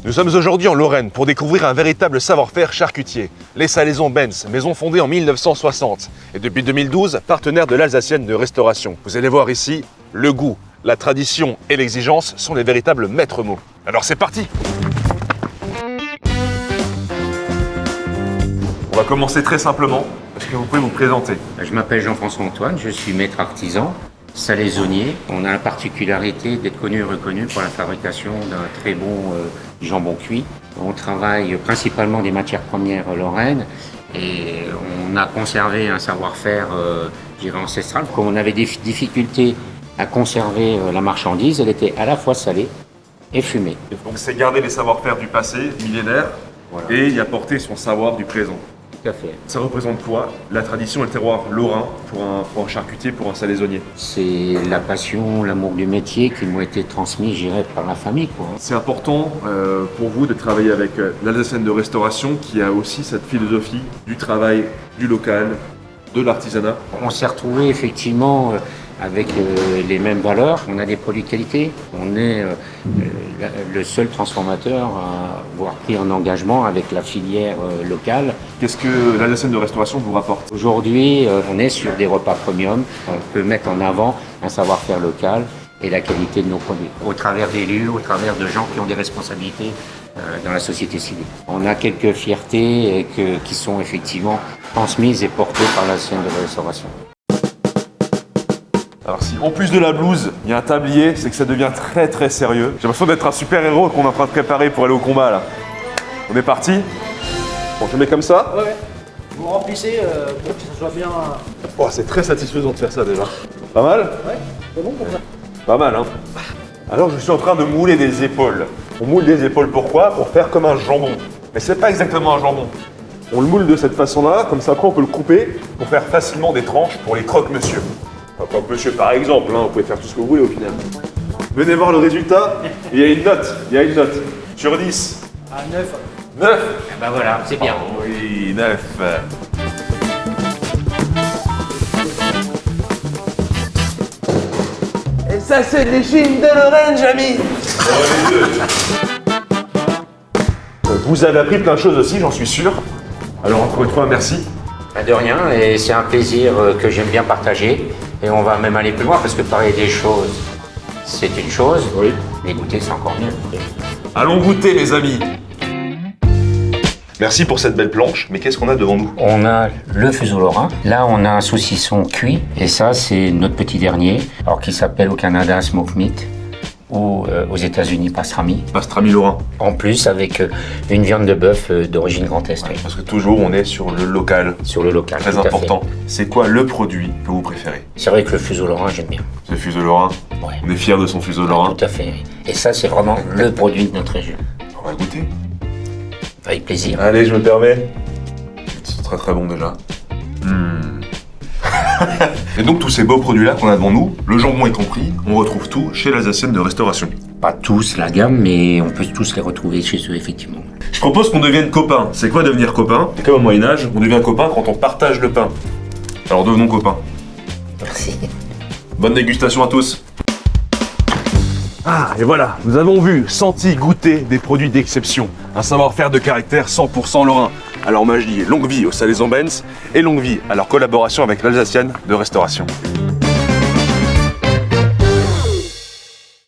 Nous sommes aujourd'hui en Lorraine pour découvrir un véritable savoir-faire charcutier. Les Salaisons Benz, maison fondée en 1960 et depuis 2012, partenaire de l'Alsacienne de restauration. Vous allez voir ici, le goût, la tradition et l'exigence sont les véritables maîtres mots. Alors c'est parti! On va commencer très simplement. Est-ce que vous pouvez vous présenter? Je m'appelle Jean-François Antoine, je suis maître artisan, salaisonnier. On a la particularité d'être connu et reconnu pour la fabrication d'un très bon jambon cuit. On travaille principalement des matières premières lorraines et on a conservé un savoir-faire ancestral. Comme on avait des difficultés à conserver la marchandise, elle était à la fois salée et fumée. Donc c'est garder les savoir-faire du passé, millénaire, voilà, et y apporter son savoir du présent. Tout à fait. Ça représente quoi? La tradition et le terroir lorrain pour un charcutier, pour un salaisonnier? C'est la passion, l'amour du métier qui m'ont été transmis, je dirais, par la famille, quoi. C'est important pour vous de travailler avec l'Alsacienne de restauration qui a aussi cette philosophie du travail, du local, de l'artisanat. On s'est retrouvé effectivement avec les mêmes valeurs. On a des produits de qualité. On est le seul transformateur à avoir pris un engagement avec la filière locale. Qu'est-ce que l'Alsacienne de restauration vous rapporte? Aujourd'hui, on est sur des repas premium. On peut mettre en avant un savoir-faire local et la qualité de nos produits, au travers des lieux, au travers de gens qui ont des responsabilités dans la société civile. On a quelques fiertés qui sont effectivement transmises et portées par l'Alsacienne de restauration. Alors si en plus de la blouse, il y a un tablier, c'est que ça devient très très sérieux. J'ai l'impression d'être un super-héros qu'on est en train de préparer pour aller au combat là. On est parti? Bon, je mets comme ça? Ouais. Vous remplissez pour que ça soit bien... Oh, c'est très satisfaisant de faire ça déjà. Pas mal? Ouais, c'est bon pour ça. Pas mal, hein? Alors je suis en train de mouler des épaules. On moule des épaules pourquoi? Pour faire comme un jambon. Mais c'est pas exactement un jambon. On le moule de cette façon-là, comme ça après on peut le couper pour faire facilement des tranches pour les croque-monsieur. Enfin, croque-monsieur par exemple, hein, vous pouvez faire tout ce que vous voulez au final. Venez voir le résultat, il y a une note, Sur 10. À 9. 9. Ben voilà, c'est bien. Oh oui, 9. Et ça, c'est les chines de Lorraine, Jamy. Vous avez appris plein de choses aussi, j'en suis sûr. Alors encore une fois, merci. De rien, et c'est un plaisir que j'aime bien partager. Et on va même aller plus loin parce que parler des choses, c'est une chose, Oui. mais goûter, c'est encore mieux. Allons goûter les amis. Merci pour cette belle planche, mais qu'est-ce qu'on a devant nous? On a le fuseau lorrain. Là, on a un saucisson cuit. Et ça, c'est notre petit dernier, alors qui s'appelle au Canada Smoke Meat ou aux États-Unis pastrami. Pastrami lorrain. En plus, avec une viande de bœuf d'origine Grand Est. Oui. Parce que toujours on est sur le local. Sur le local. Très tout à important. fait. C'est quoi le produit que vous préférez? C'est vrai que le fuseau lorrain, j'aime bien. Ce fuseau lorrain. Ouais. On est fiers de son fuseau lorrain. Tout à fait. Oui. Et ça, c'est vraiment le produit de notre région. On va goûter. Avec plaisir. Allez, je me permets. C'est très très bon déjà. Et donc tous ces beaux produits-là qu'on a devant nous, le jambon est compris, on retrouve tout chez l'Alsacienne de restauration. Pas tous la gamme, mais on peut tous les retrouver chez eux, effectivement. Je propose qu'on devienne copains. C'est quoi devenir copain? C'est comme au Moyen-Âge, on devient copain quand on partage le pain. Alors devenons copains. Merci. Bonne dégustation à tous. Ah, et voilà, nous avons vu, senti, goûté des produits d'exception. Un savoir-faire de caractère 100% lorrain. Alors moi je dis longue vie aux Salaisons Benz et longue vie à leur collaboration avec l'Alsacienne de restauration.